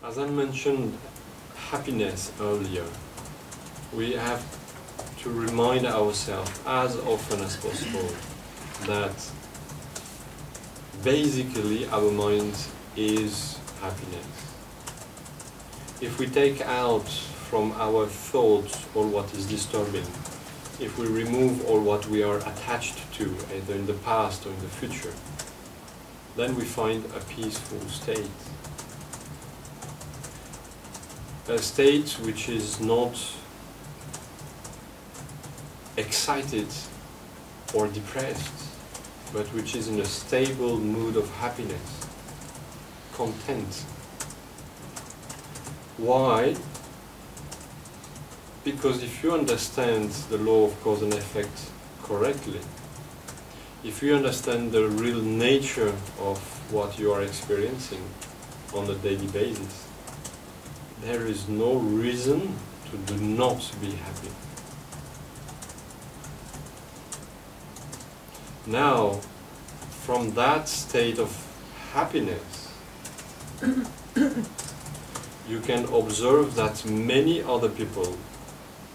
As I mentioned happiness earlier, we have to remind ourselves as often as possible that basically our mind is happiness. If we take out from our thoughts all what is disturbing, if we remove all what we are attached to, either in the past or in the future, then we find a peaceful state. A state which is not excited or depressed, but which is in a stable mood of happiness, content. Why? Because if you understand the law of cause and effect correctly, if you understand the real nature of what you are experiencing on a daily basis, there is no reason to do not be happy. Now, from that state of happiness, you can observe that many other people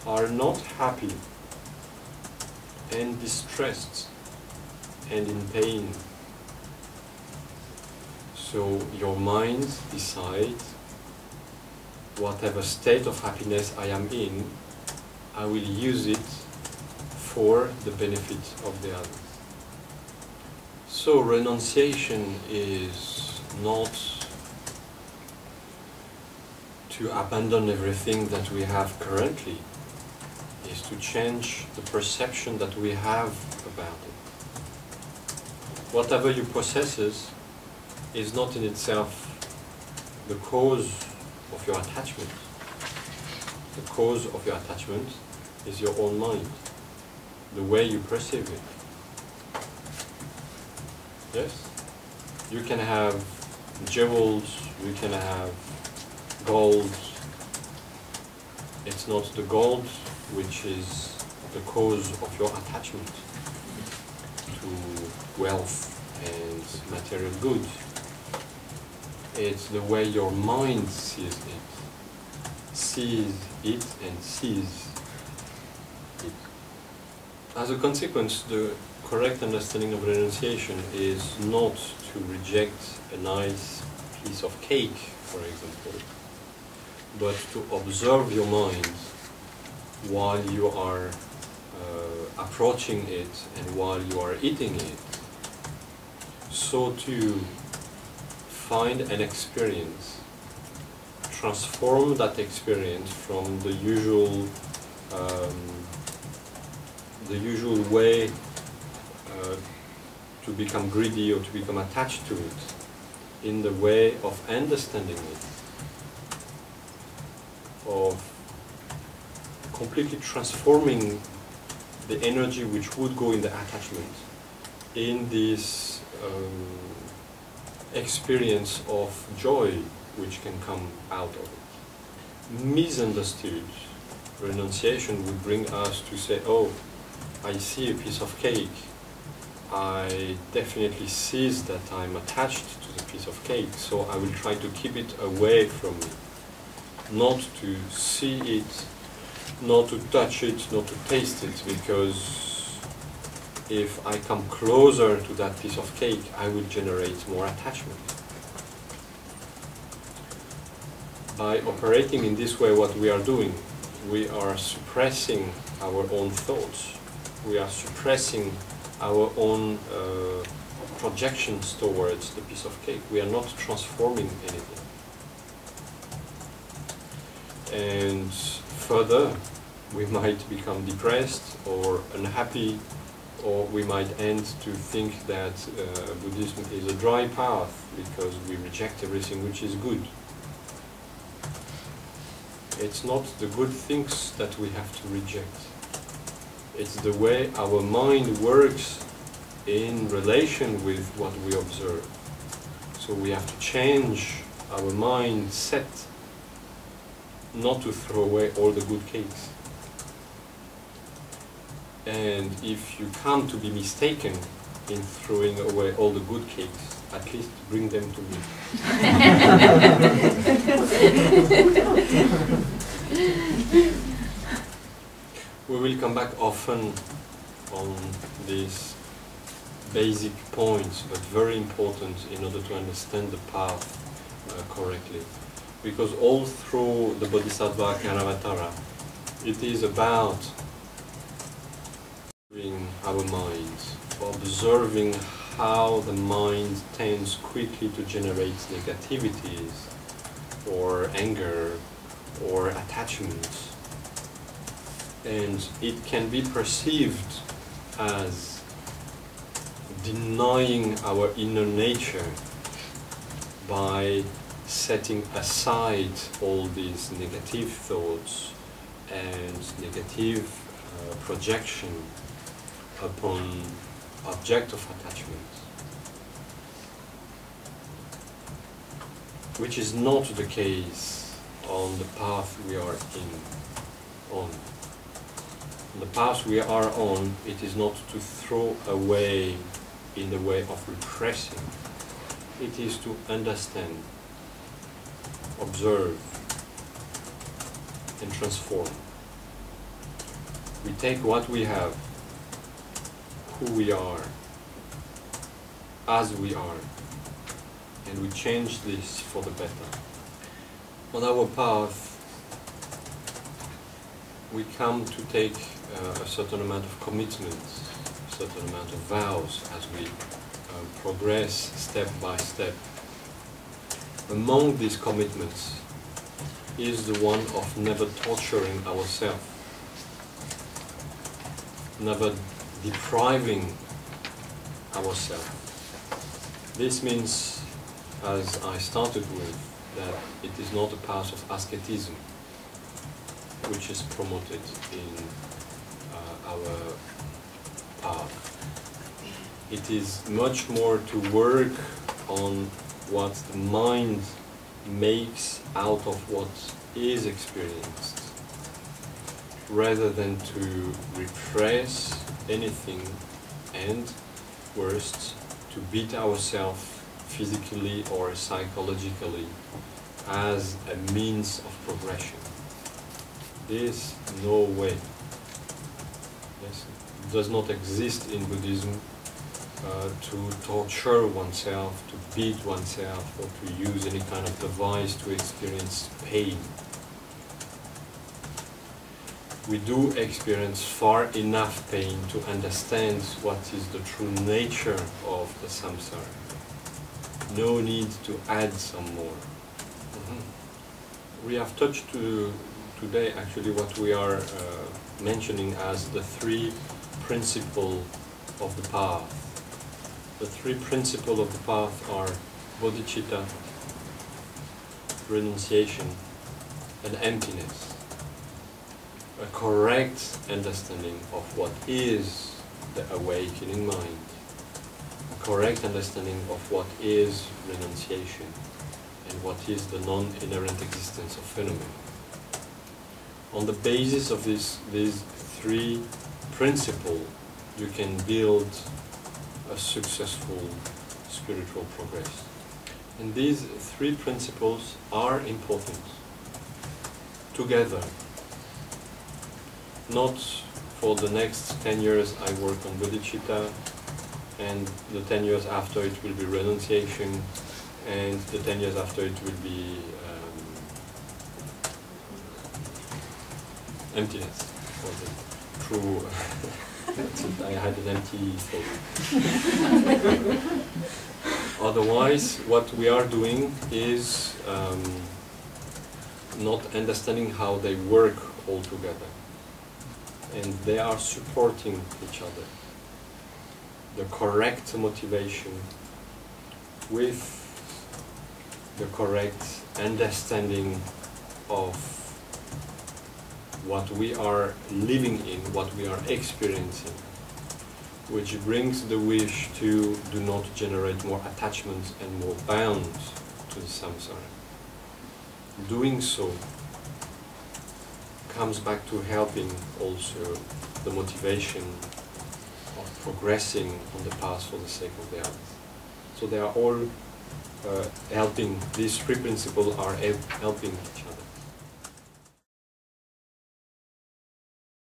are not happy and distressed and in pain. So your mind decides, whatever state of happiness I am in, I will use it for the benefit of the others. So renunciation is not to abandon everything that we have currently, is to change the perception that we have about it. Whatever you possesses is not in itself the cause of your attachment. The cause of your attachment is your own mind, the way you perceive it. Yes? You can have jewels, you can have gold. It's not the gold which is the cause of your attachment to wealth and material goods. It's the way your mind sees it and sees it. As a consequence, the correct understanding of renunciation is not to reject a nice piece of cake, for example, but to observe your mind while you are approaching it and while you are eating it, so to find an experience, transform that experience from the usual way to become greedy or to become attached to it, in the way of understanding it, of completely transforming the energy which would go in the attachment in this experience of joy which can come out of it. Misunderstood renunciation would bring us to say, oh, I see a piece of cake, I definitely see that I'm attached to the piece of cake, so I will try to keep it away from me. Not to see it, not to touch it, not to taste it, because if I come closer to that piece of cake, I will generate more attachment. By operating in this way, what we are doing, we are suppressing our own thoughts. We are suppressing our own projections towards the piece of cake. We are not transforming anything. And further, we might become depressed or unhappy, or we might end to think that Buddhism is a dry path because we reject everything which is good. It's not the good things that we have to reject. It's the way our mind works in relation with what we observe. So we have to change our mindset, not to throw away all the good cakes. And if you come to be mistaken in throwing away all the good cakes, at least bring them to me. We will come back often on these basic points, but very important in order to understand the path correctly. Because all through the Bodhisattva Kanavatara, it is about our minds, observing how the mind tends quickly to generate negativities, or anger, or attachments. And it can be perceived as denying our inner nature by setting aside all these negative thoughts and negative projection upon object of attachment, which is not the case on the path we are on. On the path we are on, it is not to throw away in the way of repressing. It is to understand, observe, and transform. We take what we have, who we are, as we are, and we change this for the better. On our path, we come to take a certain amount of commitments, a certain amount of vows as we progress step by step. Among these commitments is the one of never torturing ourselves, never depriving ourselves. This means, as I started with, that it is not a path of asceticism which is promoted in our path. It is much more to work on what the mind makes out of what is experienced, rather than to repress anything and, worst, to beat ourselves physically or psychologically as a means of progression. This, no way. Yes, it does not exist in Buddhism to torture oneself, to beat oneself, or to use any kind of device to experience pain. We do experience far enough pain to understand what is the true nature of the samsara. No need to add some more. We have touched today actually what we are mentioning as the three principles of the path. The three principles of the path are bodhicitta, renunciation, and emptiness. A correct understanding of what is the awakening mind, a correct understanding of what is renunciation, and what is the non-inherent existence of phenomena. On the basis of these three principles, you can build a successful spiritual progress. And these three principles are important together. Not for the next 10 years I work on bodhicitta, and the 10 years after it will be renunciation, and the 10 years after it will be emptiness. For the true, I had an empty thought. Otherwise, what we are doing is not understanding how they work all together. And they are supporting each other. The correct motivation with the correct understanding of what we are living in, what we are experiencing, which brings the wish to do not generate more attachments and more bounds to the samsara. Doing so comes back to helping also the motivation of progressing on the path for the sake of the others. So they are all helping, these three principles are helping each other.